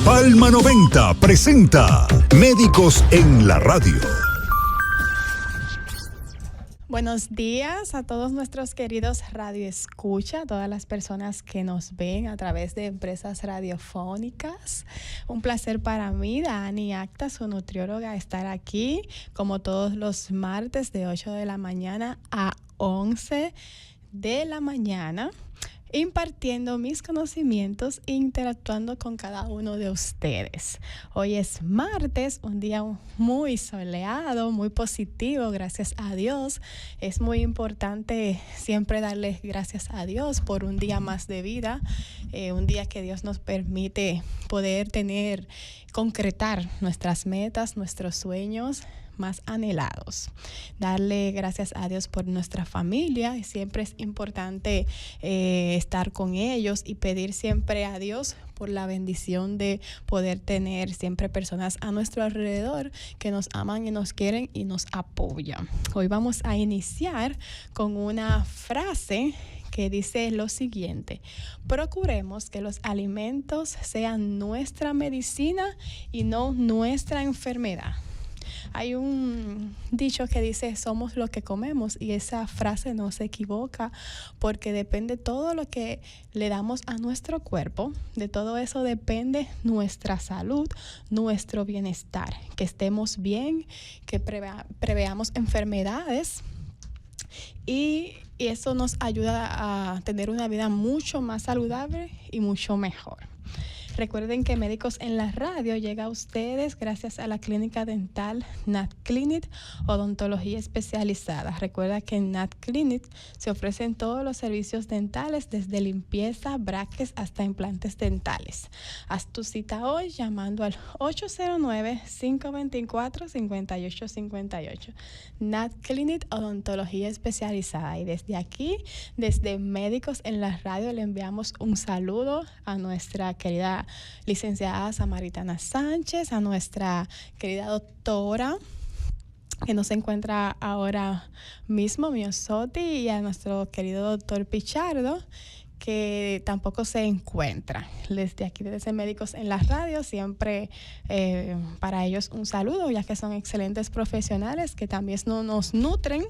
Palma 90 presenta Médicos en la Radio. Buenos días a todos nuestros queridos radioescucha, todas las personas que nos ven a través de empresas radiofónicas. Un placer para mí, Dani Acta, su nutrióloga, estar aquí como todos los martes de 8 de la mañana a 11 de la mañana, impartiendo mis conocimientos e interactuando con cada uno de ustedes. Hoy es martes, un día muy soleado, muy positivo, gracias a Dios. Es muy importante siempre darle gracias a Dios por un día más de vida, un día que Dios nos permite poder concretar nuestras metas, nuestros sueños más anhelados. Darle gracias a Dios por nuestra familia. Siempre es importante estar con ellos y pedir siempre a Dios por la bendición de poder tener siempre personas a nuestro alrededor que nos aman y nos quieren y nos apoyan. Hoy vamos a iniciar con una frase que dice lo siguiente: procuremos que los alimentos sean nuestra medicina y no nuestra enfermedad. Hay un dicho que dice somos lo que comemos, y esa frase no se equivoca, porque depende todo lo que le damos a nuestro cuerpo, de todo eso depende nuestra salud, nuestro bienestar, que estemos bien, que preveamos enfermedades, y eso nos ayuda a tener una vida mucho más saludable y mucho mejor. Recuerden que Médicos en la Radio llega a ustedes gracias a la clínica dental Nat Clinic, odontología especializada. Recuerda que en Nat Clinic se ofrecen todos los servicios dentales, desde limpieza, brackets hasta implantes dentales. Haz tu cita hoy llamando al 809-524-5858. Nat Clinic, odontología especializada. Y desde aquí, desde Médicos en la Radio, le enviamos un saludo a nuestra querida licenciada Samaritana Sánchez, a nuestra querida doctora que no se encuentra ahora mismo, Miosotti, y a nuestro querido doctor Pichardo, que tampoco se encuentra. Desde aquí, desde Médicos en la Radio, siempre para ellos un saludo, ya que son excelentes profesionales que también nos nutren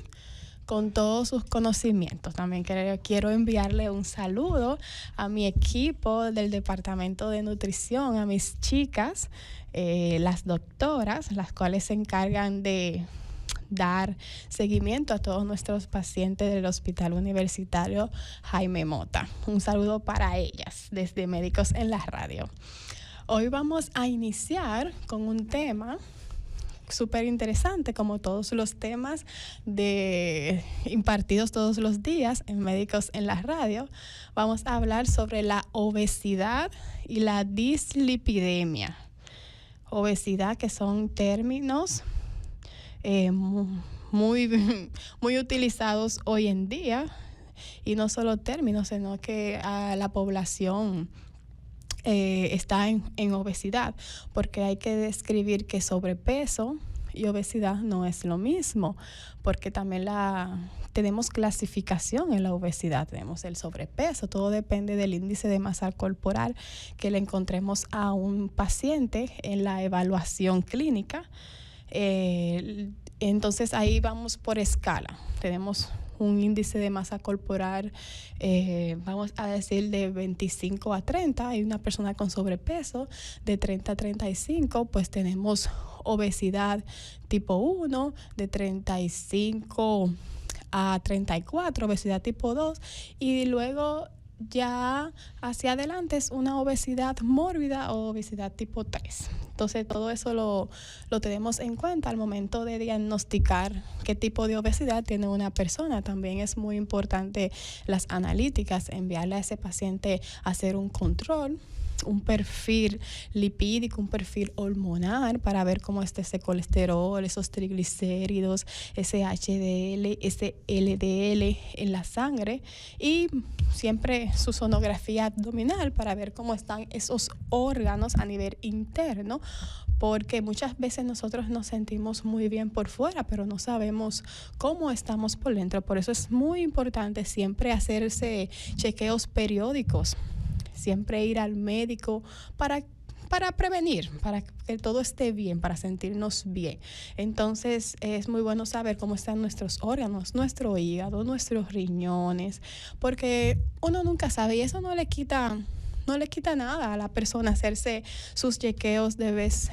con todos sus conocimientos. También quiero enviarle un saludo a mi equipo del departamento de nutrición, a mis chicas, las doctoras, las cuales se encargan de dar seguimiento a todos nuestros pacientes del Hospital Universitario Jaime Mota. Un saludo para ellas desde Médicos en la Radio. Hoy vamos a iniciar con un tema súper interesante, como todos los temas impartidos todos los días en Médicos en la Radio. Vamos a hablar sobre la obesidad y la dislipidemia. Obesidad, que son términos muy utilizados hoy en día, y no solo términos, sino que a la población está en obesidad, porque hay que describir que sobrepeso y obesidad no es lo mismo, porque también tenemos clasificación en la obesidad. Tenemos el sobrepeso, todo depende del índice de masa corporal que le encontremos a un paciente en la evaluación clínica. Entonces ahí vamos por escala. Tenemos un índice de masa corporal, vamos a decir, de 25 a 30. Hay una persona con sobrepeso de 30 a 35, pues tenemos obesidad tipo 1, de 35 a 34, obesidad tipo 2, y luego ya hacia adelante es una obesidad mórbida o obesidad tipo 3. Entonces todo eso lo tenemos en cuenta al momento de diagnosticar qué tipo de obesidad tiene una persona. También es muy importante las analíticas, enviarle a ese paciente a hacer un control, un perfil lipídico, un perfil hormonal, para ver cómo está ese colesterol, esos triglicéridos, ese HDL, ese LDL en la sangre, y siempre su sonografía abdominal para ver cómo están esos órganos a nivel interno, porque muchas veces nosotros nos sentimos muy bien por fuera, pero no sabemos cómo estamos por dentro. Por eso es muy importante siempre hacerse chequeos periódicos, siempre ir al médico para para prevenir, para que todo esté bien, para sentirnos bien. Entonces es muy bueno saber cómo están nuestros órganos, nuestro hígado, nuestros riñones, porque uno nunca sabe y eso no le quita nada a la persona hacerse sus chequeos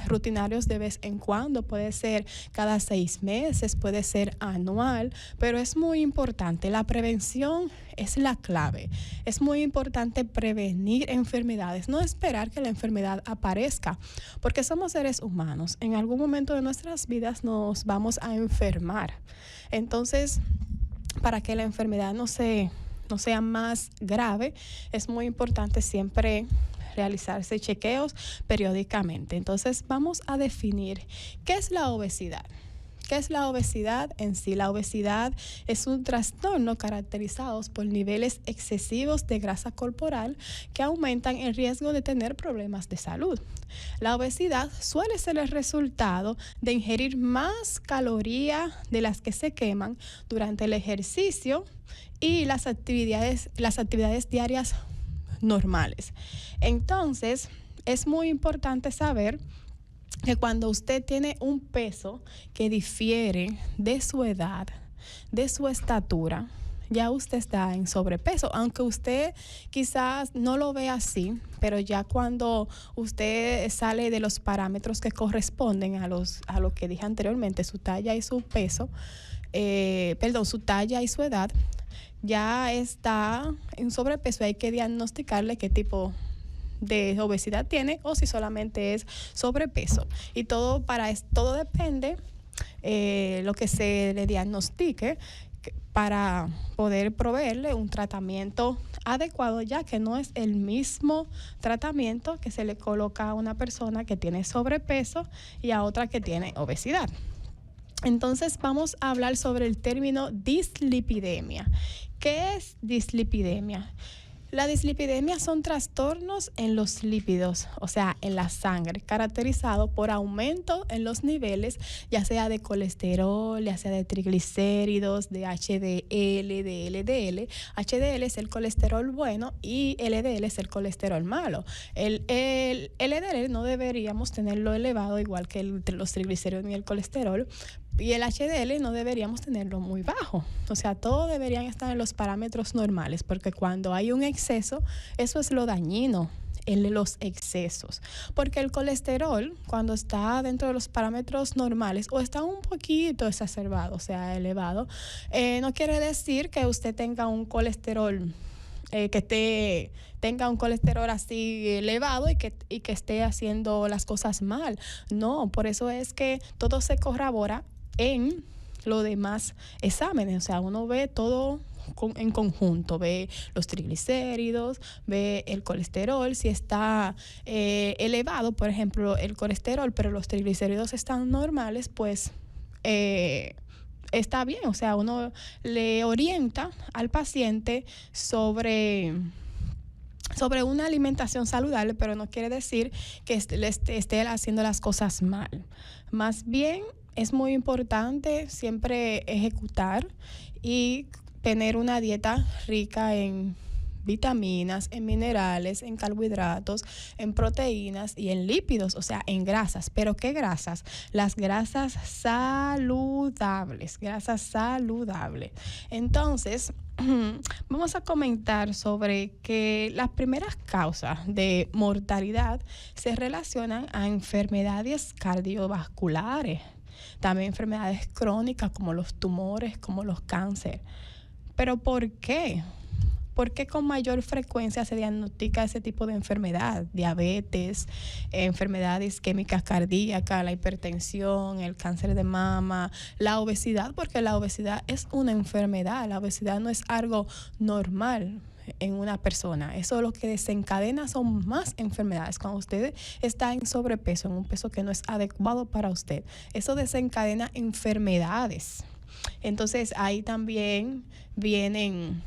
rutinarios de vez en cuando. Puede ser cada 6 meses, puede ser anual, pero es muy importante. La prevención es la clave. Es muy importante prevenir enfermedades, no esperar que la enfermedad aparezca, porque somos seres humanos. En algún momento de nuestras vidas nos vamos a enfermar. Entonces, para que la enfermedad no sea más grave, es muy importante siempre realizarse chequeos periódicamente. Entonces, vamos a definir qué es la obesidad. ¿Qué es la obesidad en sí? La obesidad es un trastorno caracterizado por niveles excesivos de grasa corporal que aumentan el riesgo de tener problemas de salud. La obesidad suele ser el resultado de ingerir más calorías de las que se queman durante el ejercicio y las actividades diarias normales. Entonces, es muy importante saber que cuando usted tiene un peso que difiere de su edad, de su estatura, ya usted está en sobrepeso, aunque usted quizás no lo vea así, pero ya cuando usted sale de los parámetros que corresponden a lo que dije anteriormente, su talla y su peso, su talla y su edad, ya está en sobrepeso. Hay que diagnosticarle qué tipo de obesidad tiene o si solamente es sobrepeso. Y todo depende lo que se le diagnostique para poder proveerle un tratamiento adecuado, ya que no es el mismo tratamiento que se le coloca a una persona que tiene sobrepeso y a otra que tiene obesidad. Entonces vamos a hablar sobre el término dislipidemia. ¿Qué es dislipidemia? La dislipidemia son trastornos en los lípidos, o sea, en la sangre, caracterizado por aumento en los niveles, ya sea de colesterol, ya sea de triglicéridos, de HDL, de LDL. HDL es el colesterol bueno y LDL es el colesterol malo. El LDL no deberíamos tenerlo elevado igual que los triglicéridos ni el colesterol. Y el HDL no deberíamos tenerlo muy bajo. O sea, todos deberían estar en los parámetros normales, porque cuando hay un exceso, eso es lo dañino, los excesos. Porque el colesterol, cuando está dentro de los parámetros normales o está un poquito exacerbado, o sea, elevado, no quiere decir que usted tenga un colesterol tenga un colesterol así elevado y que esté haciendo las cosas mal. No, por eso es que todo se corrobora en los demás exámenes. O sea, uno ve todo en conjunto, ve los triglicéridos, ve el colesterol, si está elevado, por ejemplo, el colesterol, pero los triglicéridos están normales, pues está bien. O sea, uno le orienta al paciente sobre una alimentación saludable, pero no quiere decir que esté haciendo las cosas mal. Más bien, es muy importante siempre ejecutar y tener una dieta rica en vitaminas, en minerales, en carbohidratos, en proteínas y en lípidos, o sea, en grasas. ¿Pero qué grasas? Las grasas saludables, Entonces, vamos a comentar sobre que las primeras causas de mortalidad se relacionan a enfermedades cardiovasculares, también enfermedades crónicas como los tumores, como los cánceres. ¿Pero por qué? ¿Por qué con mayor frecuencia se diagnostica ese tipo de enfermedad? Diabetes, enfermedad isquémica cardíaca, la hipertensión, el cáncer de mama, la obesidad, porque la obesidad es una enfermedad. La obesidad no es algo normal en una persona. Eso lo que desencadena son más enfermedades. Cuando usted está en sobrepeso, en un peso que no es adecuado para usted, eso desencadena enfermedades. Entonces ahí también vienen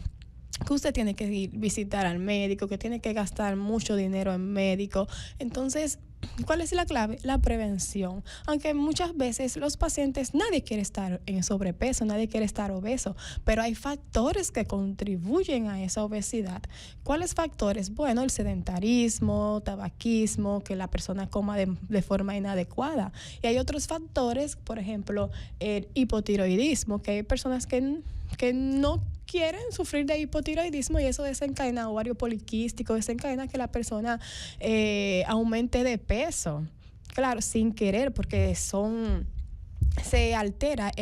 que usted tiene que visitar al médico, que tiene que gastar mucho dinero en médico. Entonces, ¿cuál es la clave? La prevención. Aunque muchas veces los pacientes, nadie quiere estar en sobrepeso, nadie quiere estar obeso, pero hay factores que contribuyen a esa obesidad. ¿Cuáles factores? Bueno, el sedentarismo, tabaquismo, que la persona coma de forma inadecuada. Y hay otros factores, por ejemplo, el hipotiroidismo, que hay personas que no quieren sufrir de hipotiroidismo y eso desencadena ovario poliquístico, desencadena que la persona aumente de peso. Claro, sin querer, porque se altera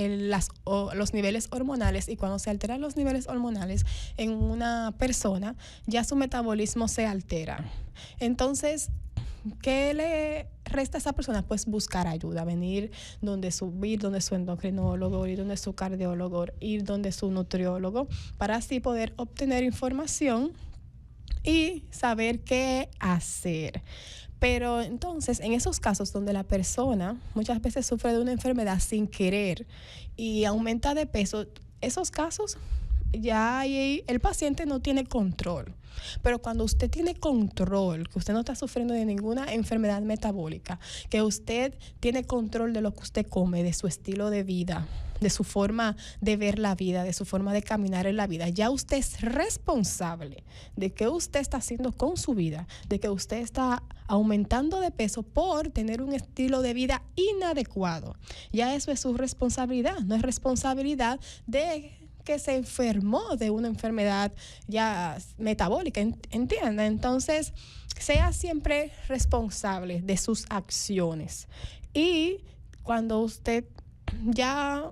los niveles hormonales, y cuando se alteran los niveles hormonales en una persona, ya su metabolismo se altera. Entonces, ¿qué le resta a esa persona? Pues buscar ayuda, ir donde su endocrinólogo, ir donde su cardiólogo, ir donde su nutriólogo, para así poder obtener información y saber qué hacer. Pero entonces, en esos casos donde la persona muchas veces sufre de una enfermedad sin querer y aumenta de peso, esos casos ya ahí el paciente no tiene control. Pero cuando usted tiene control, que usted no está sufriendo de ninguna enfermedad metabólica, que usted tiene control de lo que usted come, de su estilo de vida, de su forma de ver la vida, de su forma de caminar en la vida, ya usted es responsable de qué usted está haciendo con su vida, de que usted está aumentando de peso por tener un estilo de vida inadecuado. Ya eso es su responsabilidad, no es responsabilidad de que se enfermó de una enfermedad ya metabólica, ¿entiende? Entonces, sea siempre responsable de sus acciones. Y cuando usted ya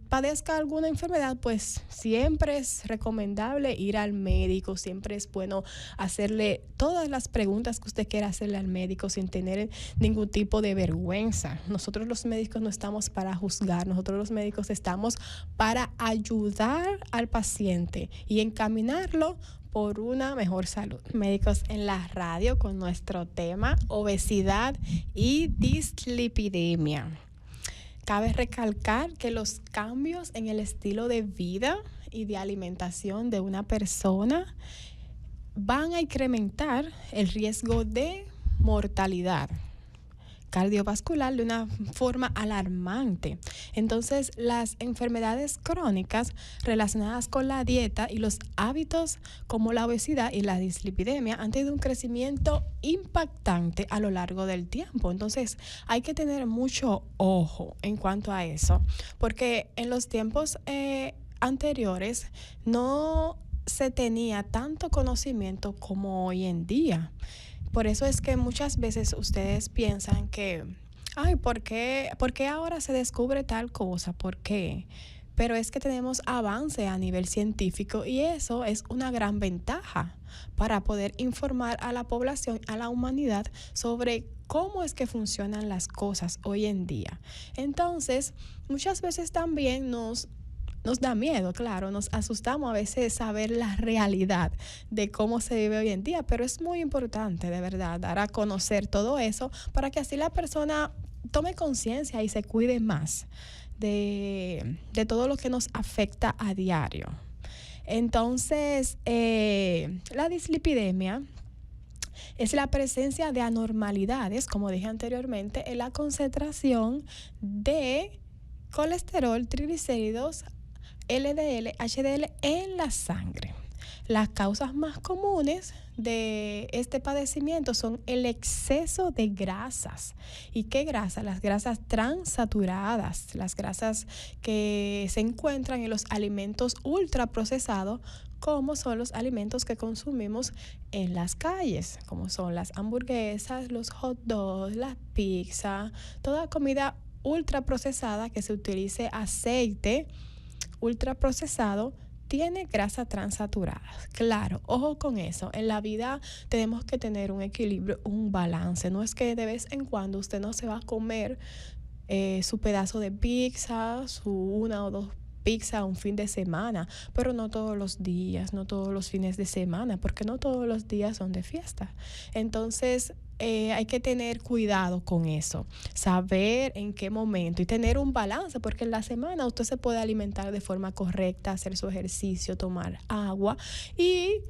padezca alguna enfermedad, pues siempre es recomendable ir al médico, siempre es bueno hacerle todas las preguntas que usted quiera hacerle al médico sin tener ningún tipo de vergüenza. Nosotros los médicos no estamos para juzgar, nosotros los médicos estamos para ayudar al paciente y encaminarlo por una mejor salud. Médicos en la Radio con nuestro tema obesidad y dislipidemia. Cabe recalcar que los cambios en el estilo de vida y de alimentación de una persona van a incrementar el riesgo de mortalidad cardiovascular de una forma alarmante. Entonces, las enfermedades crónicas relacionadas con la dieta y los hábitos como la obesidad y la dislipidemia han tenido un crecimiento impactante a lo largo del tiempo. Entonces, hay que tener mucho ojo en cuanto a eso, porque en los tiempos anteriores no se tenía tanto conocimiento como hoy en día. Por eso es que muchas veces ustedes piensan que, ¿por qué ahora se descubre tal cosa? ¿Por qué? Pero es que tenemos avance a nivel científico y eso es una gran ventaja para poder informar a la población, a la humanidad, sobre cómo es que funcionan las cosas hoy en día. Entonces, muchas veces también nos da miedo, claro, nos asustamos a veces saber la realidad de cómo se vive hoy en día, pero es muy importante, de verdad, dar a conocer todo eso para que así la persona tome conciencia y se cuide más de todo lo que nos afecta a diario. Entonces, la dislipidemia es la presencia de anormalidades, como dije anteriormente, en la concentración de colesterol, triglicéridos, LDL, HDL en la sangre. Las causas más comunes de este padecimiento son el exceso de grasas. ¿Y qué grasa? Las grasas transaturadas, las grasas que se encuentran en los alimentos ultraprocesados, como son los alimentos que consumimos en las calles, como son las hamburguesas, los hot dogs, las pizzas, toda comida ultraprocesada que se utilice aceite ultraprocesado tiene grasa transaturada. Claro, ojo con eso. En la vida tenemos que tener un equilibrio, un balance. No es que de vez en cuando usted no se va a comer su pedazo de pizza, su 1 o 2 pizzas un fin de semana, pero no todos los días, no todos los fines de semana, porque no todos los días son de fiesta. Entonces, hay que tener cuidado con eso, saber en qué momento y tener un balance, porque en la semana usted se puede alimentar de forma correcta, hacer su ejercicio, tomar agua y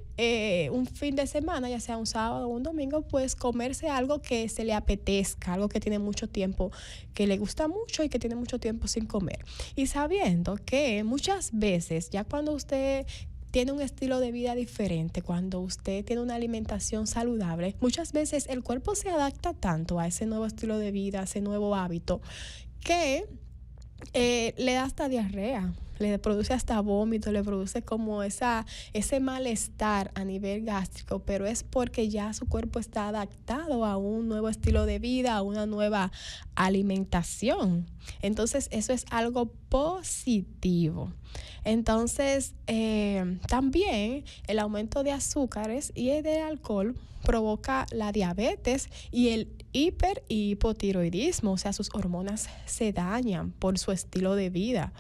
un fin de semana, ya sea un sábado o un domingo, pues comerse algo que se le apetezca, algo que tiene mucho tiempo, que le gusta mucho y que tiene mucho tiempo sin comer. Y sabiendo que muchas veces, ya cuando usted tiene un estilo de vida diferente, cuando usted tiene una alimentación saludable, muchas veces el cuerpo se adapta tanto a ese nuevo estilo de vida, a ese nuevo hábito, que le da hasta diarrea, le produce hasta vómito, le produce como ese malestar a nivel gástrico, pero es porque ya su cuerpo está adaptado a un nuevo estilo de vida, a una nueva alimentación. Entonces, eso es algo positivo. Entonces, también el aumento de azúcares y de alcohol provoca la diabetes y el hiper y hipotiroidismo, o sea, sus hormonas se dañan por su estilo de vida.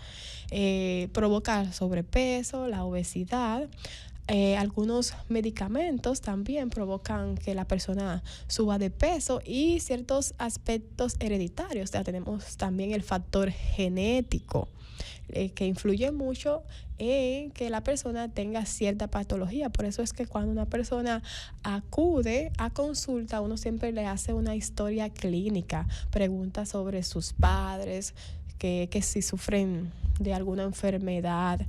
Provoca sobrepeso, la obesidad. Algunos medicamentos también provocan que la persona suba de peso y ciertos aspectos hereditarios. O sea, tenemos también el factor genético, que influye mucho en que la persona tenga cierta patología. Por eso es que cuando una persona acude a consulta, uno siempre le hace una historia clínica, pregunta sobre sus padres, que si sufren de alguna enfermedad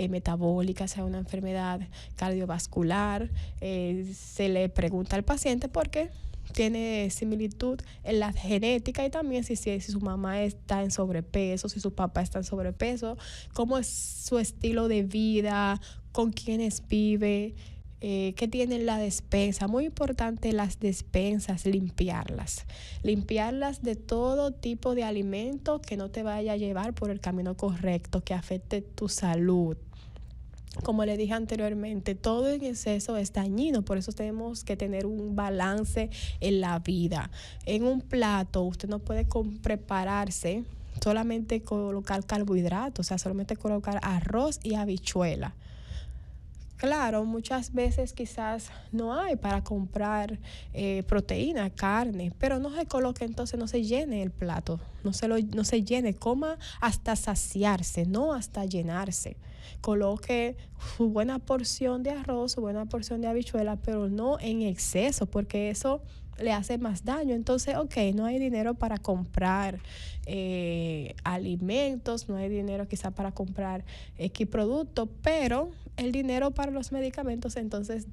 metabólica, sea una enfermedad cardiovascular. Se le pregunta al paciente por qué tiene similitud en la genética y también si su mamá está en sobrepeso, si su papá está en sobrepeso, cómo es su estilo de vida, con quiénes vive, qué tiene en la despensa. Muy importante las despensas, limpiarlas de todo tipo de alimento que no te vaya a llevar por el camino correcto, que afecte tu salud. Como le dije anteriormente, todo en exceso es dañino, por eso tenemos que tener un balance en la vida. En un plato usted no puede prepararse solamente colocar carbohidratos, o sea, solamente colocar arroz y habichuela. Claro, muchas veces quizás no hay para comprar proteína, carne, pero no se coloque, entonces no se llene el plato, no se llene, coma hasta saciarse, no hasta llenarse. Coloque su buena porción de arroz, su buena porción de habichuela, pero no en exceso, porque eso le hace más daño. Entonces, no hay dinero para comprar alimentos, no hay dinero quizá para comprar X producto, pero el dinero para los medicamentos entonces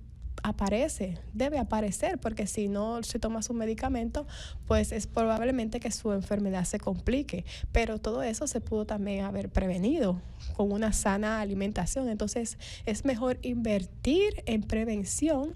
debe aparecer, porque si no se toma su medicamento, pues es probablemente que su enfermedad se complique. Pero todo eso se pudo también haber prevenido con una sana alimentación. Entonces, es mejor invertir en prevención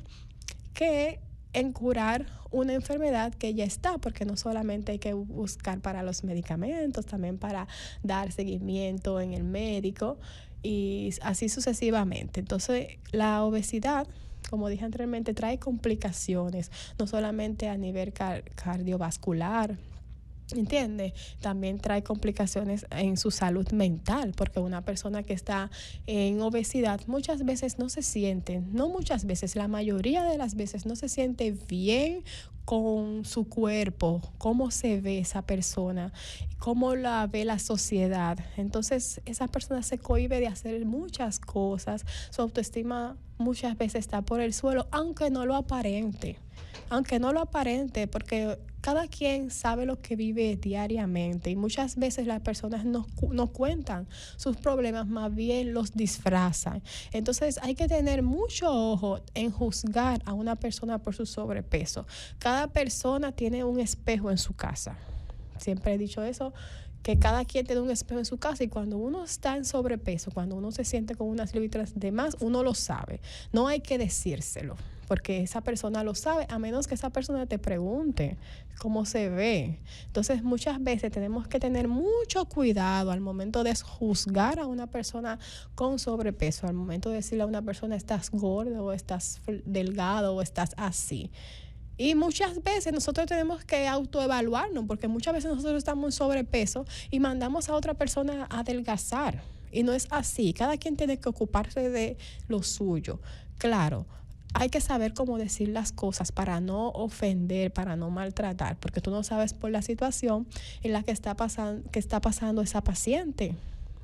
que en curar una enfermedad que ya está, porque no solamente hay que buscar para los medicamentos, también para dar seguimiento en el médico y así sucesivamente. Entonces, la obesidad, como dije anteriormente, trae complicaciones, no solamente a nivel cardiovascular, ¿entiende? También trae complicaciones en su salud mental, porque una persona que está en obesidad muchas veces la mayoría de las veces no se siente bien con su cuerpo, cómo se ve esa persona, cómo la ve la sociedad. Entonces, esa persona se cohíbe de hacer muchas cosas, su autoestima muchas veces está por el suelo, aunque no lo aparente, porque cada quien sabe lo que vive diariamente y muchas veces las personas no cuentan sus problemas, más bien los disfrazan. Entonces hay que tener mucho ojo en juzgar a una persona por su sobrepeso. Cada persona tiene un espejo en su casa. Siempre he dicho eso, que cada quien tiene un espejo en su casa y cuando uno está en sobrepeso, cuando uno se siente con unas libritas de más, uno lo sabe. No hay que decírselo, porque esa persona lo sabe, a menos que esa persona te pregunte cómo se ve. Entonces, muchas veces tenemos que tener mucho cuidado al momento de juzgar a una persona con sobrepeso, al momento de decirle a una persona estás gordo o estás delgado o estás así. Y muchas veces nosotros tenemos que autoevaluarnos, porque muchas veces nosotros estamos en sobrepeso y mandamos a otra persona a adelgazar. Y no es así. Cada quien tiene que ocuparse de lo suyo. Claro, hay que saber cómo decir las cosas para no ofender, para no maltratar, porque tú no sabes por la situación en la que está pasando esa paciente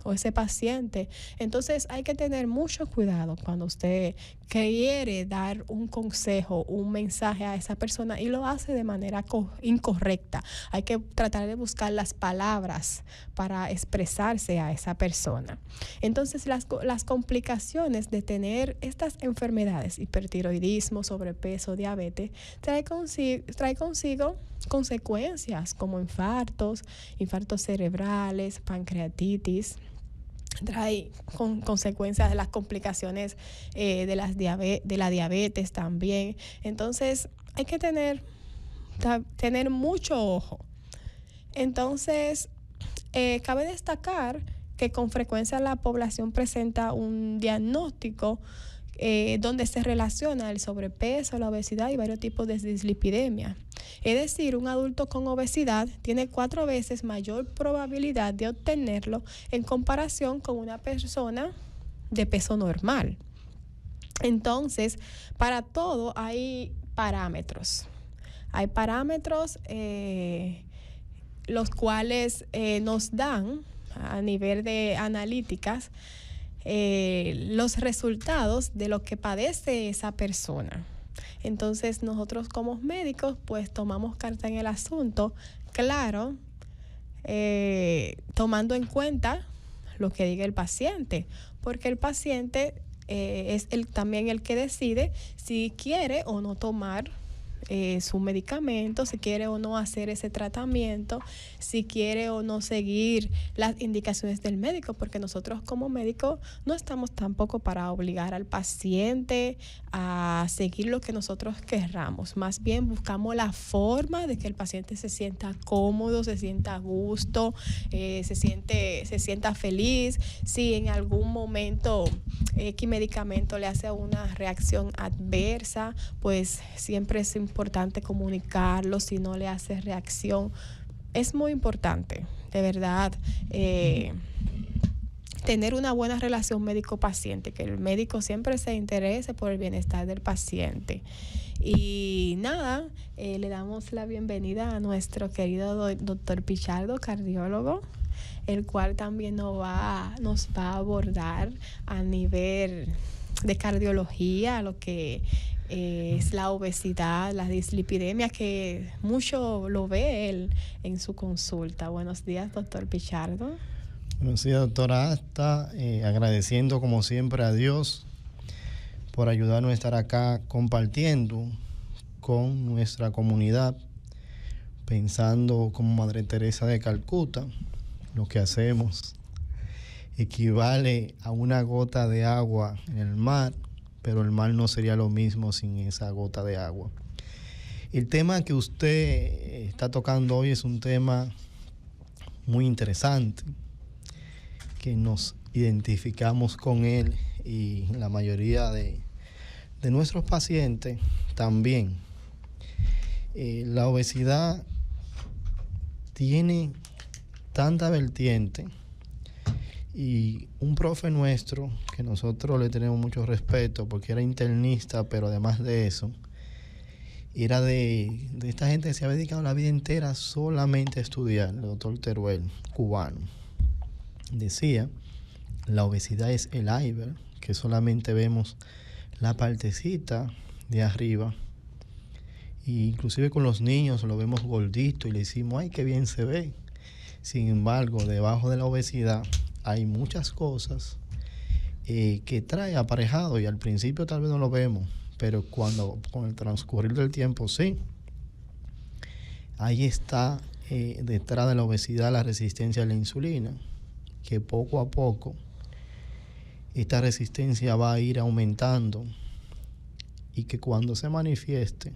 o ese paciente. Entonces hay que tener mucho cuidado cuando usted quiere dar un consejo, un mensaje a esa persona y lo hace de manera incorrecta. Hay que tratar de buscar las palabras para expresarse a esa persona. Entonces las complicaciones de tener estas enfermedades, hipertiroidismo, sobrepeso, diabetes, trae consigo consecuencias como infartos cerebrales, pancreatitis. Trae consecuencias de las complicaciones de la diabetes también. Entonces hay que tener mucho ojo. Entonces cabe destacar que con frecuencia la población presenta un diagnóstico donde se relaciona el sobrepeso, la obesidad y varios tipos de dislipidemia. Es decir, un adulto con obesidad tiene 4 veces mayor probabilidad de obtenerlo en comparación con una persona de peso normal. Entonces, para todo hay parámetros. Hay parámetros los cuales nos dan a nivel de analíticas los resultados de lo que padece esa persona. Entonces nosotros como médicos pues tomamos carta en el asunto, claro, tomando en cuenta lo que diga el paciente, porque el paciente es también el que decide si quiere o no tomar su medicamento, si quiere o no hacer ese tratamiento, si quiere o no seguir las indicaciones del médico, porque nosotros como médicos no estamos tampoco para obligar al paciente a seguir lo que nosotros querramos. Más bien buscamos la forma de que el paciente se sienta cómodo, se sienta a gusto, se sienta feliz. Si en algún momento X medicamento le hace una reacción adversa, pues siempre es importante comunicarlo. Si no le hace reacción, es muy importante, de verdad, tener una buena relación médico-paciente, que el médico siempre se interese por el bienestar del paciente. Y nada, le damos la bienvenida a nuestro querido doctor Pichardo, cardiólogo, el cual también nos va a abordar a nivel de cardiología, lo que es la obesidad, la dislipidemia, que mucho lo ve él en su consulta. Buenos días, doctor Pichardo. Buenos días, doctora Asta. Agradeciendo como siempre a Dios por ayudarnos a estar acá compartiendo con nuestra comunidad, pensando como Madre Teresa de Calcuta, lo que hacemos equivale a una gota de agua en el mar, pero el mar no sería lo mismo sin esa gota de agua. El tema que usted está tocando hoy es un tema muy interesante, que nos identificamos con él y la mayoría de nuestros pacientes también. La obesidad tiene tanta vertiente, y un profe nuestro, que nosotros le tenemos mucho respeto porque era internista, pero además de eso, era de esta gente que se ha dedicado la vida entera solamente a estudiar, el doctor Teruel, cubano. Decía, la obesidad es el iceberg, que solamente vemos la partecita de arriba, y inclusive con los niños lo vemos gordito y le decimos, ay, qué bien se ve. Sin embargo, debajo de la obesidad hay muchas cosas que trae aparejado, y al principio tal vez no lo vemos, pero con el transcurrir del tiempo sí. Ahí está detrás de la obesidad la resistencia a la insulina, que poco a poco esta resistencia va a ir aumentando, y que cuando se manifieste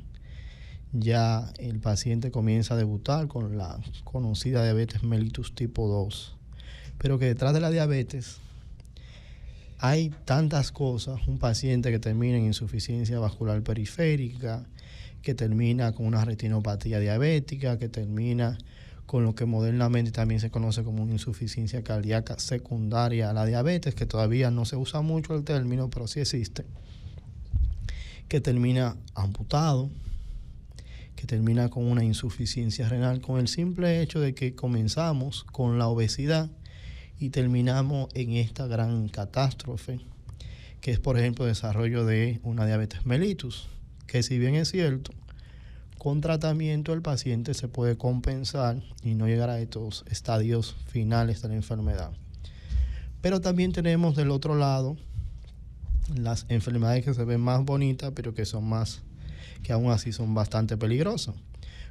ya el paciente comienza a debutar con la conocida diabetes mellitus tipo 2. Pero que detrás de la diabetes hay tantas cosas. Un paciente que termina en insuficiencia vascular periférica, que termina con una retinopatía diabética, que termina con lo que modernamente también se conoce como una insuficiencia cardíaca secundaria a la diabetes, que todavía no se usa mucho el término, pero sí existe, que termina amputado, que termina con una insuficiencia renal, con el simple hecho de que comenzamos con la obesidad y terminamos en esta gran catástrofe, que es, por ejemplo, el desarrollo de una diabetes mellitus, que si bien es cierto, con tratamiento el paciente se puede compensar y no llegar a estos estadios finales de la enfermedad. Pero también tenemos del otro lado las enfermedades que se ven más bonitas, pero que aún así son bastante peligrosas,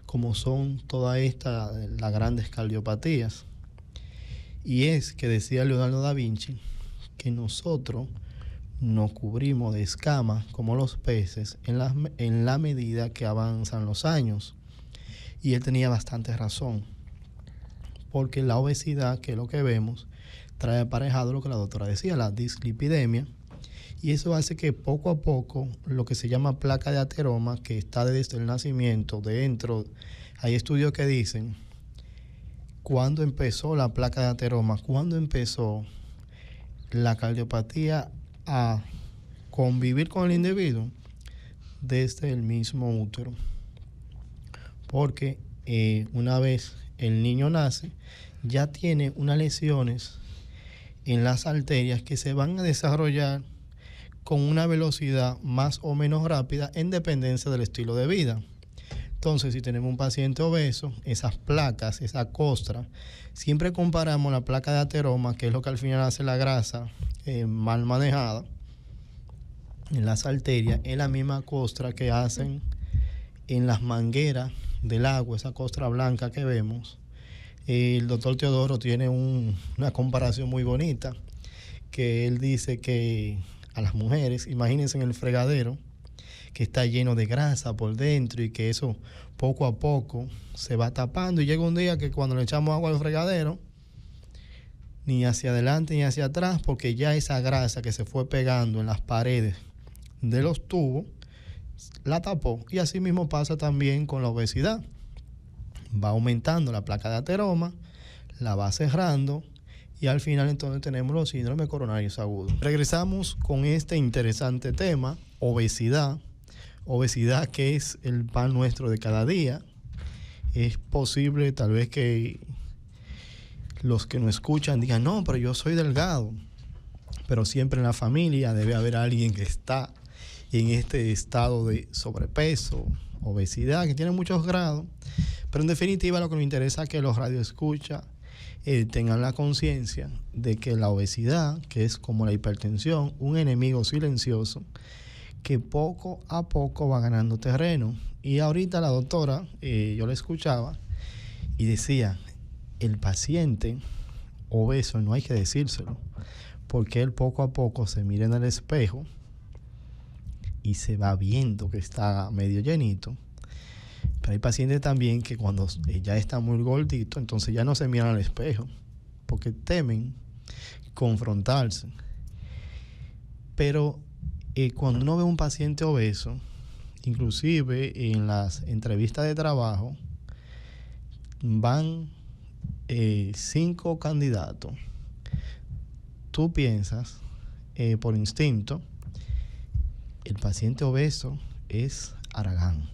como son todas las grandes cardiopatías. Y es que decía Leonardo da Vinci que nosotros nos cubrimos de escamas como los peces en la medida que avanzan los años. Y él tenía bastante razón, porque la obesidad, que es lo que vemos, trae aparejado lo que la doctora decía, la dislipidemia, y eso hace que poco a poco lo que se llama placa de ateroma, que está desde el nacimiento dentro, hay estudios que dicen cuándo empezó la placa de ateroma, cuándo empezó la cardiopatía a convivir con el individuo, desde el mismo útero, porque una vez el niño nace ya tiene unas lesiones en las arterias que se van a desarrollar con una velocidad más o menos rápida en dependencia del estilo de vida. Entonces, si tenemos un paciente obeso, esas placas, esa costra, siempre comparamos la placa de ateroma, que es lo que al final hace la grasa mal manejada en las arterias, es la misma costra que hacen en las mangueras del agua, esa costra blanca que vemos. El doctor Teodoro tiene una comparación muy bonita, que él dice que a las mujeres, imagínense en el fregadero, que está lleno de grasa por dentro y que eso poco a poco se va tapando, y llega un día que cuando le echamos agua al fregadero, ni hacia adelante ni hacia atrás, porque ya esa grasa que se fue pegando en las paredes de los tubos la tapó. Y así mismo pasa también con la obesidad. Va aumentando la placa de ateroma, la va cerrando, y al final entonces tenemos los síndromes coronarios agudos. Regresamos con este interesante tema, obesidad. Obesidad, que es el pan nuestro de cada día. Es posible tal vez que los que nos escuchan digan, no, pero yo soy delgado. Pero siempre en la familia debe haber alguien que está en este estado de sobrepeso, obesidad, que tiene muchos grados. Pero en definitiva lo que nos interesa es que los radioescuchas tengan la conciencia de que la obesidad, que es como la hipertensión, un enemigo silencioso que poco a poco va ganando terreno. Y ahorita la doctora, yo la escuchaba y decía, el paciente obeso no hay que decírselo, porque él poco a poco se mira en el espejo y se va viendo que está medio llenito. Pero hay pacientes también que cuando ya está muy gordito, entonces ya no se miran al espejo, porque temen confrontarse. Pero cuando uno ve un paciente obeso, inclusive en las entrevistas de trabajo, van 5 candidatos. Tú piensas, por instinto, el paciente obeso es haragán,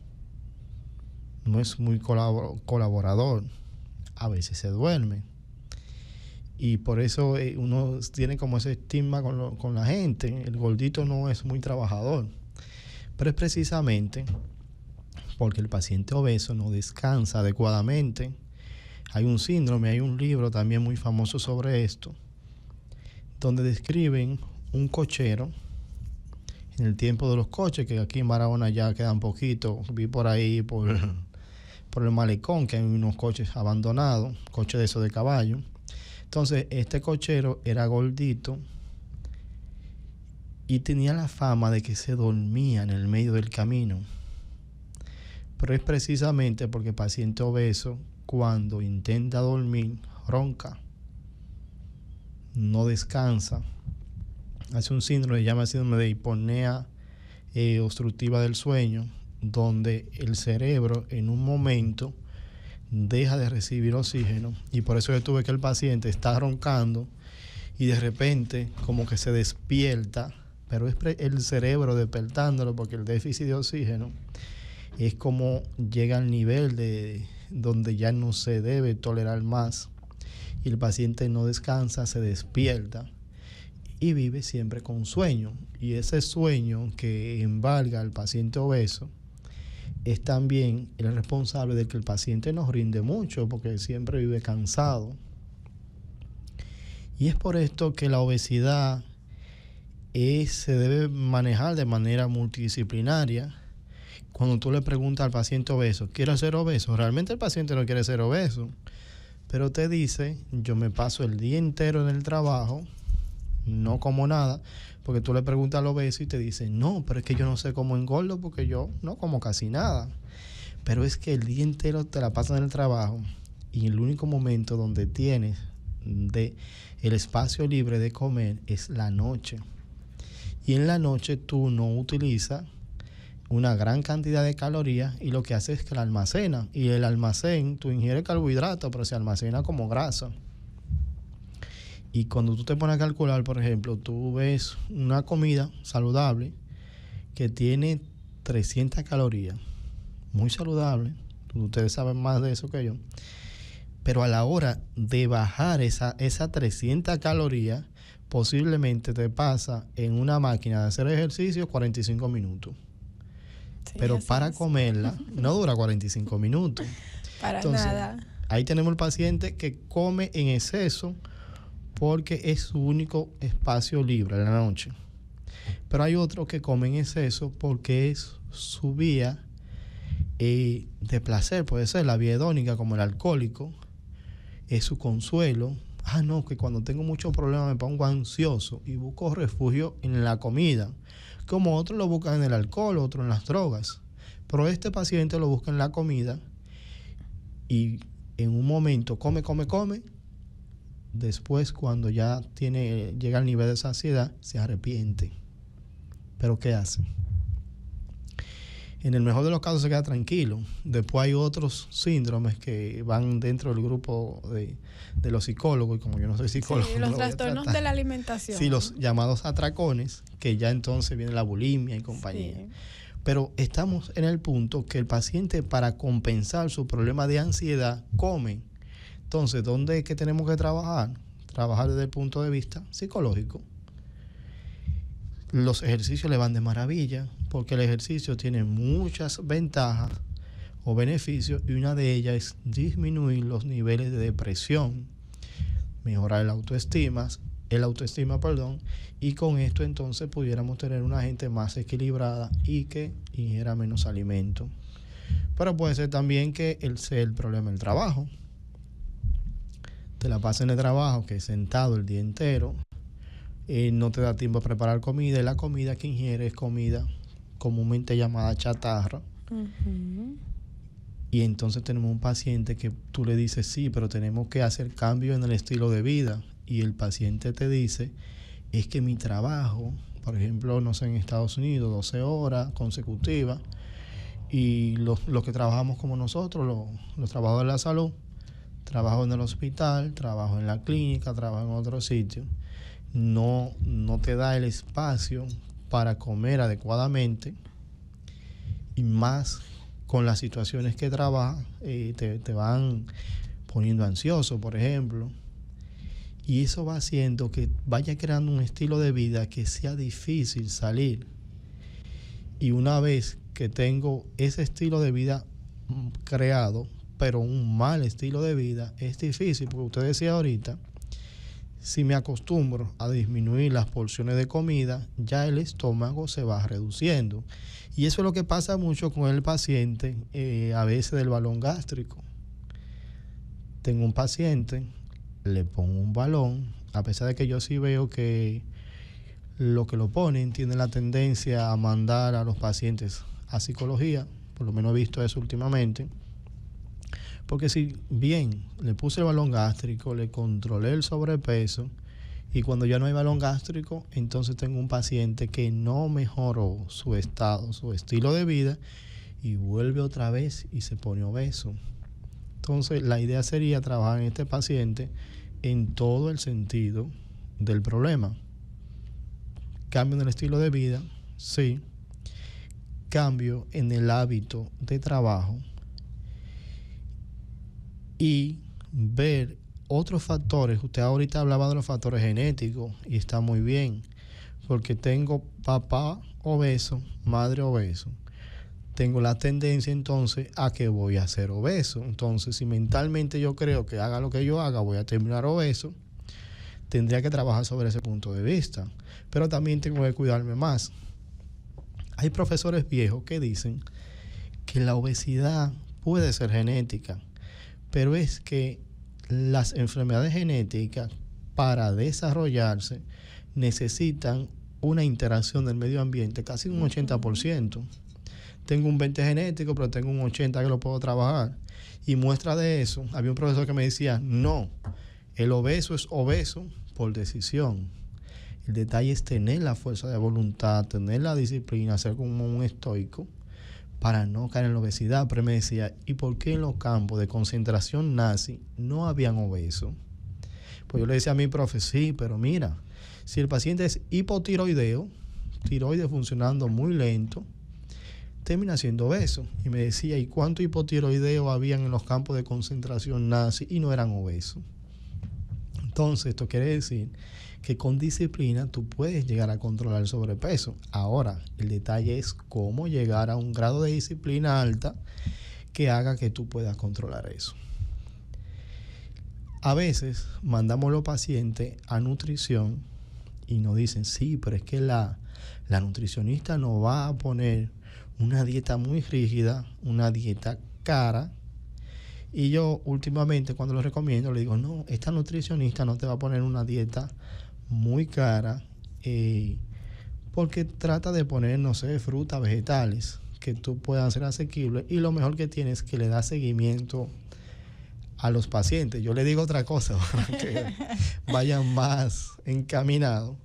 no es muy colaborador, a veces se duerme, y por eso uno tiene como ese estigma con la gente. El gordito no es muy trabajador, pero es precisamente porque el paciente obeso no descansa adecuadamente. Hay un síndrome, hay un libro también muy famoso sobre esto, donde describen un cochero en el tiempo de los coches, que aquí en Barahona ya quedan poquitos. Vi por ahí por el malecón que hay unos coches abandonados, coches de esos de caballo. Entonces este cochero era gordito y tenía la fama de que se dormía en el medio del camino. Pero es precisamente porque el paciente obeso, cuando intenta dormir, ronca, no descansa, hace un síndrome, se llama síndrome de hipopnea obstructiva del sueño, donde el cerebro en un momento deja de recibir oxígeno, y por eso yo tuve que el paciente está roncando y de repente como que se despierta pero es el cerebro despertándolo, porque el déficit de oxígeno es como llega al nivel de donde ya no se debe tolerar más y el paciente no descansa, se despierta y vive siempre con sueño. Y ese sueño que embarga al paciente obeso es también el responsable de que el paciente no rinde mucho, porque siempre vive cansado. Y es por esto que la obesidad se debe manejar de manera multidisciplinaria. Cuando tú le preguntas al paciente obeso, ¿quieres ser obeso? Realmente el paciente no quiere ser obeso, pero te dice, yo me paso el día entero en el trabajo, no como nada, porque tú le preguntas al obeso y te dice, no, pero es que yo no sé cómo engordo porque yo no como casi nada. Pero es que el día entero te la pasas en el trabajo y el único momento donde tienes el espacio libre de comer es la noche. Y en la noche tú no utilizas una gran cantidad de calorías y lo que haces es que la almacena. Y el almacén, tú ingieres carbohidratos, pero se almacena como grasa. Y cuando tú te pones a calcular, por ejemplo, tú ves una comida saludable que tiene 300 calorías, muy saludable, ustedes saben más de eso que yo, pero a la hora de bajar esa 300 calorías, posiblemente te pasa en una máquina de hacer ejercicio 45 minutos. Sí, pero para comerla no dura 45 minutos. Para nada. Ahí tenemos el paciente que come en exceso porque es su único espacio libre en la noche. Pero hay otros que comen en exceso porque es su vía de placer, puede ser la vía hedónica, como el alcohólico, es su consuelo. No, que cuando tengo muchos problemas me pongo ansioso y busco refugio en la comida, como otros lo buscan en el alcohol, otros en las drogas. Pero este paciente lo busca en la comida y en un momento come. Después, cuando ya llega al nivel de saciedad, se arrepiente. ¿Pero qué hace? En el mejor de los casos se queda tranquilo. Después hay otros síndromes que van dentro del grupo de los psicólogos, y como yo no soy psicólogo... Sí, los trastornos de la alimentación. Sí, los llamados atracones, que ya entonces viene la bulimia y compañía. Sí. Pero estamos en el punto que el paciente, para compensar su problema de ansiedad, come. Entonces, ¿dónde es que tenemos que trabajar? Trabajar desde el punto de vista psicológico. Los ejercicios le van de maravilla, porque el ejercicio tiene muchas ventajas o beneficios, y una de ellas es disminuir los niveles de depresión, mejorar el autoestima, y con esto entonces pudiéramos tener una gente más equilibrada y que ingiera menos alimento. Pero puede ser también que sea el problema del trabajo. Te la pasas en el trabajo, que es sentado el día entero, no te da tiempo a preparar comida, y la comida que ingieres es comida comúnmente llamada chatarra. Uh-huh. Y entonces tenemos un paciente que tú le dices, sí, pero tenemos que hacer cambios en el estilo de vida, y el paciente te dice, es que mi trabajo, por ejemplo, no sé, en Estados Unidos, 12 horas consecutivas, y los que trabajamos como nosotros, los trabajadores de la salud, trabajo en el hospital, trabajo en la clínica, trabajo en otro sitio, no te da el espacio para comer adecuadamente, y más con las situaciones que trabajas, te van poniendo ansioso, por ejemplo, y eso va haciendo que vaya creando un estilo de vida que sea difícil salir. Y una vez que tengo ese estilo de vida creado, pero un mal estilo de vida, es difícil, porque usted decía ahorita, si me acostumbro a disminuir las porciones de comida, ya el estómago se va reduciendo. Y eso es lo que pasa mucho con el paciente, a veces del balón gástrico. Tengo un paciente, le pongo un balón, a pesar de que yo sí veo que lo que lo ponen tiene la tendencia a mandar a los pacientes a psicología, por lo menos he visto eso últimamente. Porque si bien le puse el balón gástrico, le controlé el sobrepeso, y cuando ya no hay balón gástrico, entonces tengo un paciente que no mejoró su estado, su estilo de vida, y vuelve otra vez y se pone obeso. Entonces la idea sería trabajar en este paciente en todo el sentido del problema. cambio en el estilo de vida, sí. Cambio en el hábito de trabajo y ver otros factores. Usted ahorita hablaba de los factores genéticos y está muy bien, porque tengo papá obeso, madre obeso. Tengo la tendencia entonces a que voy a ser obeso. Entonces, si mentalmente yo creo que haga lo que yo haga, voy a terminar obeso, tendría que trabajar sobre ese punto de vista. Pero también tengo que cuidarme más. Hay profesores viejos que dicen que la obesidad puede ser genética, pero es que las enfermedades genéticas, para desarrollarse, necesitan una interacción del medio ambiente, casi un 80%. Tengo un 20 genético, pero tengo un 80 que lo puedo trabajar. Y muestra de eso, había un profesor que me decía, no, el obeso es obeso por decisión. El detalle es tener la fuerza de voluntad, tener la disciplina, ser como un estoico para no caer en la obesidad. Pero él me decía, ¿y por qué en los campos de concentración nazi no habían obesos? Pues yo le decía a mi profe, sí, pero mira, si el paciente es hipotiroideo, tiroides funcionando muy lento, termina siendo obeso. Y me decía, ¿y cuántos hipotiroideos habían en los campos de concentración nazi y no eran obesos? Entonces, esto quiere decir que con disciplina tú puedes llegar a controlar el sobrepeso. Ahora, el detalle es cómo llegar a un grado de disciplina alta que haga que tú puedas controlar eso. A veces mandamos a los pacientes a nutrición y nos dicen, sí, pero es que la nutricionista nos va a poner una dieta muy rígida, una dieta cara. Y yo últimamente cuando lo recomiendo le digo, no, esta nutricionista no te va a poner una dieta muy cara, porque trata de poner, no sé, frutas, vegetales que tú puedas hacer asequibles, y lo mejor que tienes es que le da seguimiento a los pacientes. Yo le digo otra cosa para que vayan más encaminados.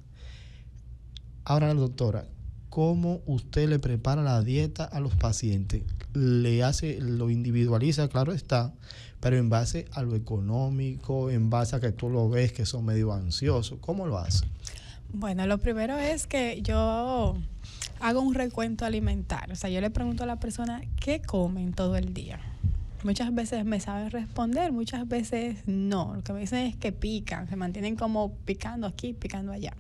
Ahora, doctora, ¿cómo usted le prepara la dieta a los pacientes? Lo individualiza, claro está, pero en base a lo económico, en base a que tú lo ves que son medio ansiosos. ¿Cómo lo hace? Bueno, lo primero es que yo hago un recuento alimentario. O sea, yo le pregunto a la persona qué comen todo el día. Muchas veces me saben responder, muchas veces no. Lo que me dicen es que pican, se mantienen como picando aquí, picando allá.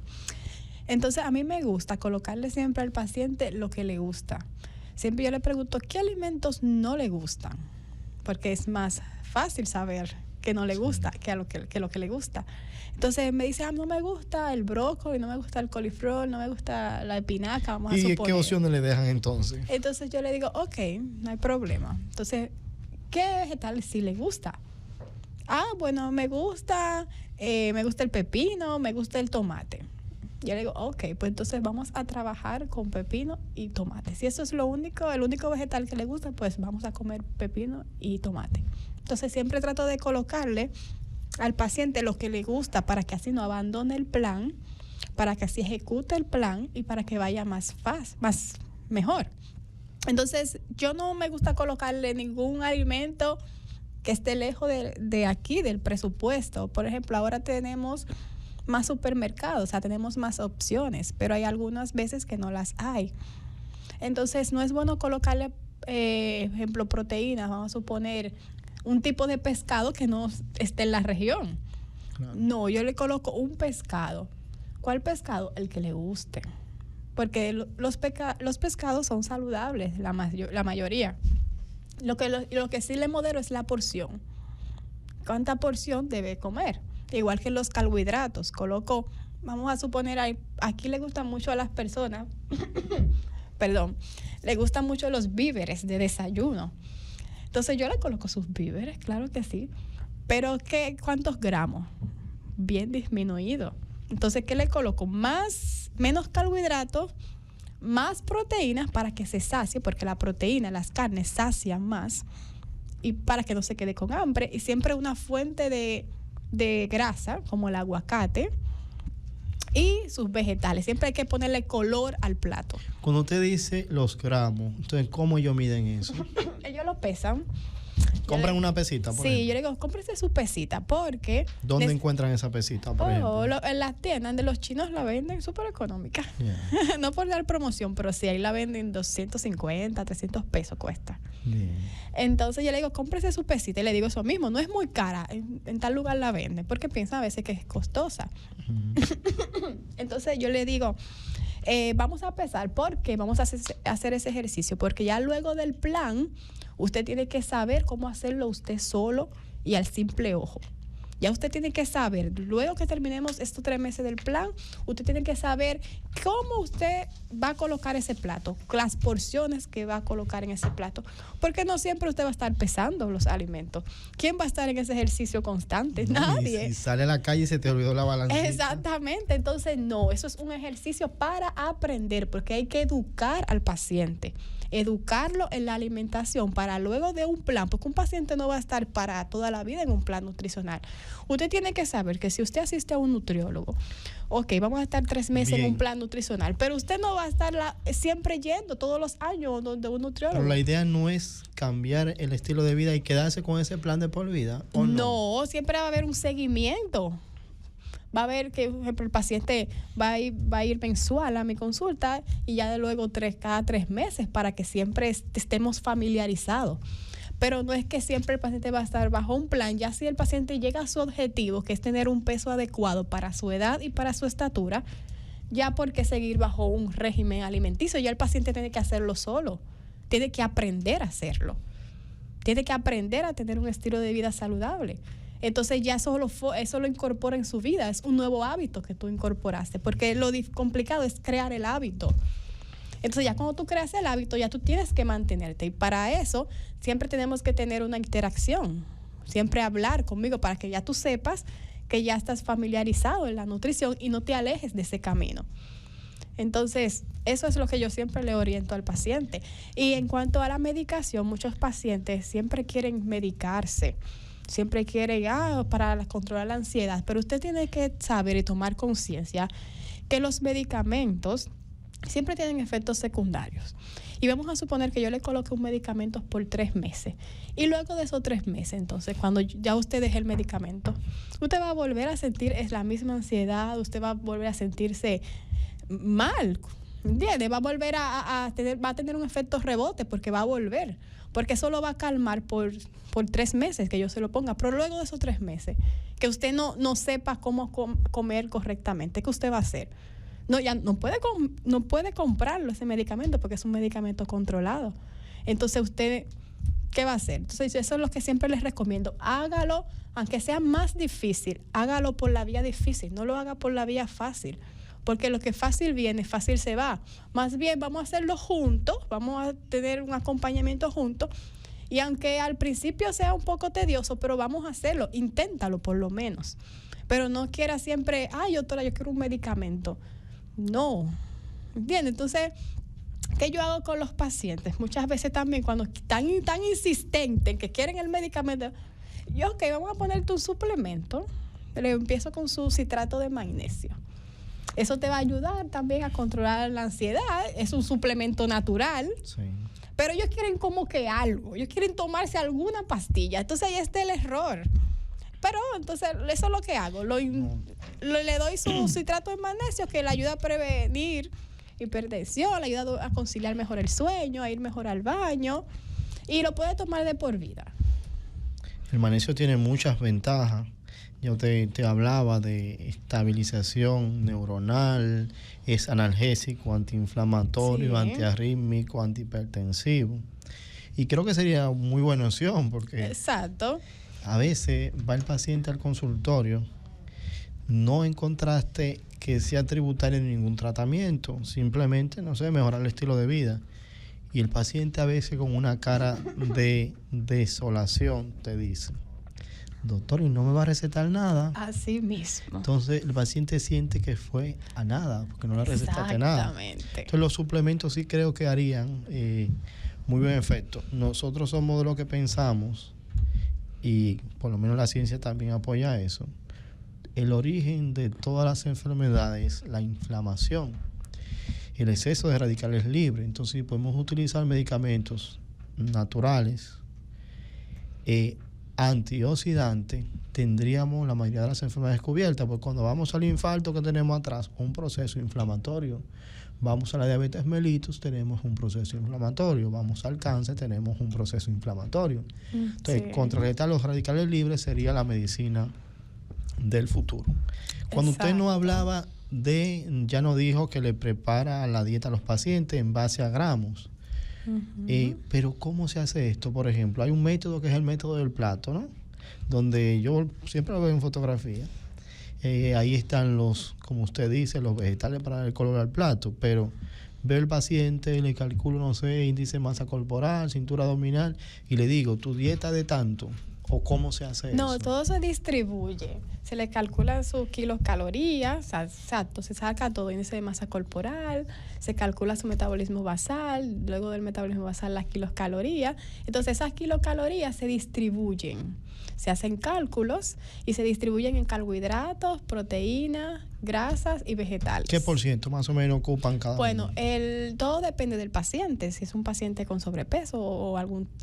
Entonces, a mí me gusta colocarle siempre al paciente lo que le gusta. Siempre yo le pregunto qué alimentos no le gustan, porque es más fácil saber que no le gusta que lo que le gusta. Entonces me dice, no me gusta el brócoli, no me gusta el coliflor, no me gusta la espinaca, vamos a suponer. ¿Y qué opciones le dejan entonces? Entonces yo le digo, ok, no hay problema. Entonces, ¿qué vegetales sí le gusta? Bueno, me gusta el pepino, me gusta el tomate. Yo le digo, ok, pues entonces vamos a trabajar con pepino y tomate. Si eso es el único vegetal que le gusta, pues vamos a comer pepino y tomate. Entonces siempre trato de colocarle al paciente lo que le gusta para que así no abandone el plan, para que así ejecute el plan y para que vaya más mejor. Entonces yo no me gusta colocarle ningún alimento que esté lejos de aquí, del presupuesto. Por ejemplo, ahora tenemos más supermercados, o sea, tenemos más opciones, pero hay algunas veces que no las hay. Entonces, no es bueno colocarle, ejemplo, proteínas, vamos a suponer, un tipo de pescado que no esté en la región. Claro. No, yo le coloco un pescado. ¿Cuál pescado? El que le guste. Porque los pescados son saludables, la mayoría. Lo que sí le modero es la porción. ¿Cuánta porción debe comer? Igual que los carbohidratos, coloco, vamos a suponer, aquí le gustan mucho a las personas, le gustan mucho los víveres de desayuno. Entonces yo le coloco sus víveres, claro que sí, pero ¿cuántos gramos? Bien disminuido. Entonces, ¿qué le coloco? Menos carbohidratos, más proteínas para que se sacie, porque la proteína, las carnes sacian más, y para que no se quede con hambre, y siempre una fuente de grasa, como el aguacate, y sus vegetales. Siempre hay que ponerle color al plato. Cuando usted dice los gramos, entonces, ¿cómo ellos miden eso? Ellos lo pesan. Compran una pesita, por Sí, ejemplo. yo le digo, cómprese su pesita, porque... ¿Dónde encuentran esa pesita, por ejemplo? En las tiendas de los chinos la venden súper económica. Yeah. No por dar promoción, pero sí, ahí la venden 250, 300 pesos cuesta. Bien. Entonces yo le digo, cómprese su pesita. Y le digo eso mismo, no es muy cara, en tal lugar la venden, porque piensan a veces que es costosa. Entonces yo le digo, vamos a pesar, porque vamos a hacer ese ejercicio, porque ya luego del plan, usted tiene que saber cómo hacerlo usted solo y al simple ojo. Ya usted tiene que saber, luego que terminemos estos 3 meses del plan, usted tiene que saber cómo usted va a colocar ese plato, las porciones que va a colocar en ese plato, porque no siempre usted va a estar pesando los alimentos. ¿Quién va a estar en ese ejercicio constante? Nadie. Y sale a la calle y se te olvidó la balancita. Exactamente, entonces no, eso es un ejercicio para aprender, porque hay que educar al paciente, educarlo en la alimentación para luego de un plan, porque un paciente no va a estar para toda la vida en un plan nutricional. Usted tiene que saber que si usted asiste a un nutriólogo, ok, vamos a estar 3 meses Bien. en un plan nutricional, pero usted no va a estar siempre yendo todos los años donde un nutriólogo. Pero la idea no es cambiar el estilo de vida y quedarse con ese plan de por vida, ¿o no? No, siempre va a haber un seguimiento. Va a ver que, por ejemplo, el paciente va a ir mensual a mi consulta y ya de luego cada 3 meses para que siempre estemos familiarizados. Pero no es que siempre el paciente va a estar bajo un plan. Ya si el paciente llega a su objetivo, que es tener un peso adecuado para su edad y para su estatura, ya por qué seguir bajo un régimen alimenticio. Ya el paciente tiene que hacerlo solo. Tiene que aprender a hacerlo. Tiene que aprender a tener un estilo de vida saludable. Entonces ya eso lo incorpora en su vida. Es un nuevo hábito que tú incorporaste. Porque lo complicado es crear el hábito. Entonces ya cuando tú creas el hábito, ya tú tienes que mantenerte. Y para eso siempre tenemos que tener una interacción. Siempre hablar conmigo para que ya tú sepas que ya estás familiarizado en la nutrición y no te alejes de ese camino. Entonces, eso es lo que yo siempre le oriento al paciente. Y en cuanto a la medicación, muchos pacientes siempre quieren medicarse. Siempre quieren, para controlar la ansiedad. Pero usted tiene que saber y tomar conciencia que los medicamentos siempre tienen efectos secundarios. Y vamos a suponer que yo le coloque un medicamento por 3 meses. Y luego de esos 3 meses, entonces, cuando ya usted deje el medicamento, usted va a volver a sentir la misma ansiedad, usted va a volver a sentirse mal, ¿entiende? Va a volver a tener un efecto rebote porque va a volver. Porque eso lo va a calmar por 3 meses que yo se lo ponga. Pero luego de esos 3 meses, que usted no sepa cómo comer correctamente, ¿qué usted va a hacer? No, ya no puede comprarlo ese medicamento porque es un medicamento controlado. Entonces usted, ¿qué va a hacer? Entonces eso es lo que siempre les recomiendo. Hágalo, aunque sea más difícil, hágalo por la vía difícil, no lo haga por la vía fácil. Porque lo que fácil viene, fácil se va. Más bien vamos a hacerlo juntos, vamos a tener un acompañamiento juntos. Y aunque al principio sea un poco tedioso, pero vamos a hacerlo, inténtalo por lo menos. Pero no quiera siempre, doctora, yo quiero un medicamento. No, ¿entiendes? Entonces, ¿qué yo hago con los pacientes? Muchas veces también cuando están tan insistentes que quieren el medicamento, yo, vamos a ponerte un suplemento. Le empiezo con su citrato de magnesio. Eso te va a ayudar también a controlar la ansiedad. Es un suplemento natural. Sí. Pero ellos quieren como que algo. Ellos quieren tomarse alguna pastilla. Entonces ahí está el error. Pero entonces eso es lo que hago. Le doy su citrato de magnesio que le ayuda a prevenir hipertensión, le ayuda a conciliar mejor el sueño, a ir mejor al baño. Y lo puede tomar de por vida. El magnesio tiene muchas ventajas. Yo te hablaba de estabilización neuronal, es analgésico, antiinflamatorio, antiarrítmico, antihipertensivo. Y creo que sería muy buena opción porque exacto. A veces va el paciente al consultorio, no encontraste que sea tributario de ningún tratamiento, simplemente, mejorar el estilo de vida. Y el paciente a veces con una cara de desolación te dice: doctor, ¿y no me va a recetar nada? Así mismo. Entonces el paciente siente que fue a nada, porque no le recetaste nada. Exactamente. Entonces los suplementos sí creo que harían muy buen efecto. Nosotros somos de lo que pensamos, y por lo menos la ciencia también apoya eso. El origen de todas las enfermedades es la inflamación, el exceso de radicales libres. Entonces podemos utilizar medicamentos naturales antioxidante, tendríamos la mayoría de las enfermedades cubiertas, porque cuando vamos al infarto que tenemos atrás, un proceso inflamatorio. Vamos a la diabetes mellitus, tenemos un proceso inflamatorio. Vamos al cáncer, tenemos un proceso inflamatorio. Entonces, contrarrestar los radicales libres sería la medicina del futuro. Cuando usted no hablaba ya nos dijo que le prepara la dieta a los pacientes en base a gramos. Pero ¿cómo se hace esto? Por ejemplo, hay un método que es el método del plato, ¿no? Donde yo siempre lo veo en fotografía. Ahí están como usted dice, los vegetales para dar el color al plato, pero veo el paciente, le calculo, no sé, índice de masa corporal, cintura abdominal, y le digo, tu dieta de tanto, o cómo se hace eso. No, todo se distribuye. Se le calcula sus kilocalorías, exacto, se saca todo, índice de masa corporal, se calcula su metabolismo basal, luego del metabolismo basal las kilocalorías. Entonces esas kilocalorías se distribuyen, se hacen cálculos y se distribuyen en carbohidratos, proteínas, grasas y vegetales. ¿Qué por ciento más o menos ocupan cada uno? Bueno, todo depende del paciente, si es un paciente con sobrepeso o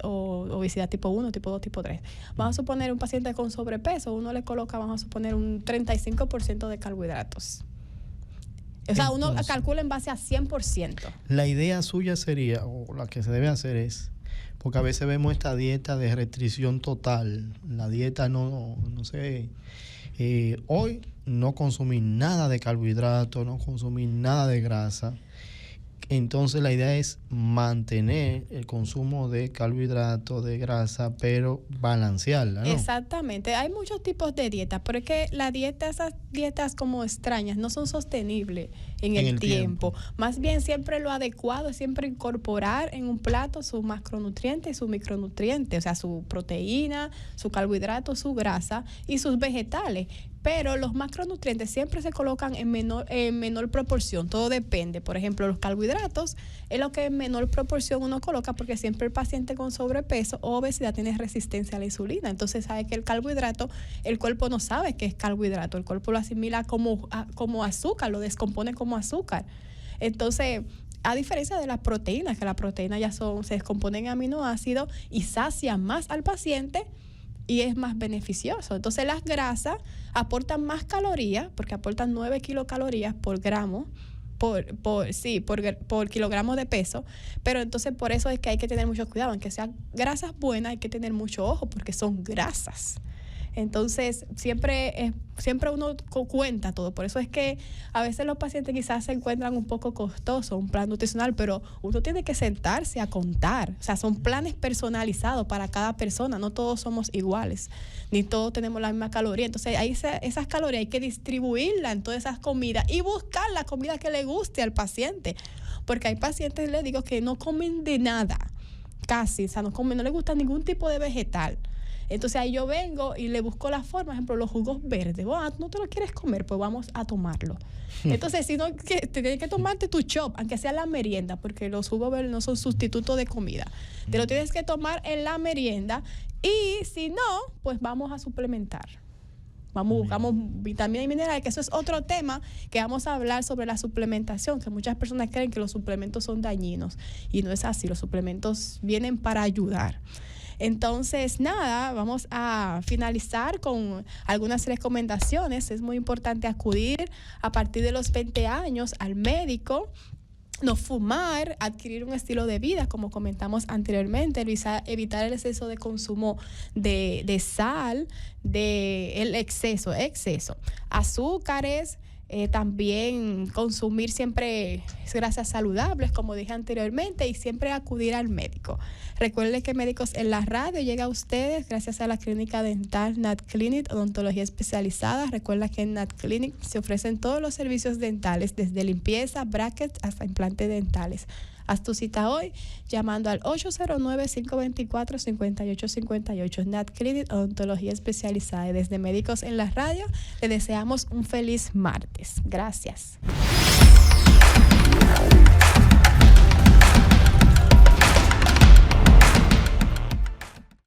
obesidad tipo 1, tipo 2, tipo 3. Vamos a suponer un paciente con sobrepeso, uno le coloca, vamos a suponer, un 35% de carbohidratos. O sea, uno calcula en base a 100%. La idea suya sería, o la que se debe hacer es, porque a veces vemos esta dieta de restricción total, la dieta no sé, hoy no consumir nada de carbohidratos, no consumir nada de grasa. Entonces la idea es mantener el consumo de carbohidratos, de grasa, pero balancearla, ¿no? Exactamente. Hay muchos tipos de dietas, pero es que esas dietas como extrañas no son sostenibles en el tiempo. Más bien siempre lo adecuado es siempre incorporar en un plato sus macronutrientes y sus micronutrientes, o sea, su proteína, su carbohidrato, su grasa y sus vegetales. Pero los macronutrientes siempre se colocan en menor proporción, todo depende. Por ejemplo, los carbohidratos es lo que en menor proporción uno coloca, porque siempre el paciente con sobrepeso o obesidad tiene resistencia a la insulina. Entonces sabe que el carbohidrato, el cuerpo no sabe que es carbohidrato, el cuerpo lo asimila como azúcar, lo descompone como azúcar. Entonces, a diferencia de las proteínas, que las proteínas ya se descomponen en aminoácidos y sacian más al paciente y es más beneficioso. Entonces las grasas aportan más calorías, porque aportan 9 kilocalorías por gramo, por kilogramo de peso, pero entonces por eso es que hay que tener mucho cuidado. Aunque sean grasas buenas, hay que tener mucho ojo, porque son grasas. Entonces, siempre uno cuenta todo. Por eso es que a veces los pacientes quizás se encuentran un poco costosos, un plan nutricional, pero uno tiene que sentarse a contar. O sea, son planes personalizados para cada persona. No todos somos iguales, ni todos tenemos la misma caloría. Entonces, esas calorías hay que distribuirlas en todas esas comidas y buscar la comida que le guste al paciente. Porque hay pacientes, les digo, que no comen de nada, casi. O sea, no les gusta ningún tipo de vegetal. Entonces ahí yo vengo y le busco la forma, por ejemplo, los jugos verdes. Bueno, no te lo quieres comer, pues vamos a tomarlo. Entonces, si no, tienes que tomarte tu chop, aunque sea la merienda, porque los jugos verdes no son sustitutos de comida. Te lo tienes que tomar en la merienda y si no, pues vamos a suplementar. Buscamos vitaminas y minerales, que eso es otro tema que vamos a hablar sobre la suplementación, que muchas personas creen que los suplementos son dañinos y no es así, los suplementos vienen para ayudar. Entonces, nada, vamos a finalizar con algunas recomendaciones. Es muy importante acudir a partir de los 20 años al médico, no fumar, adquirir un estilo de vida, como comentamos anteriormente, evitar el exceso de consumo de sal, el exceso, azúcares, también consumir siempre grasas saludables, como dije anteriormente, y siempre acudir al médico. Recuerde que Médicos en la Radio llega a ustedes gracias a la clínica dental Nat Clinic, odontología especializada. Recuerda que en Nat Clinic se ofrecen todos los servicios dentales, desde limpieza, brackets hasta implantes dentales. Haz tu cita hoy llamando al 809-524-5858. Nat Clinic, odontología especializada. Y desde Médicos en la Radio le deseamos un feliz martes. Gracias.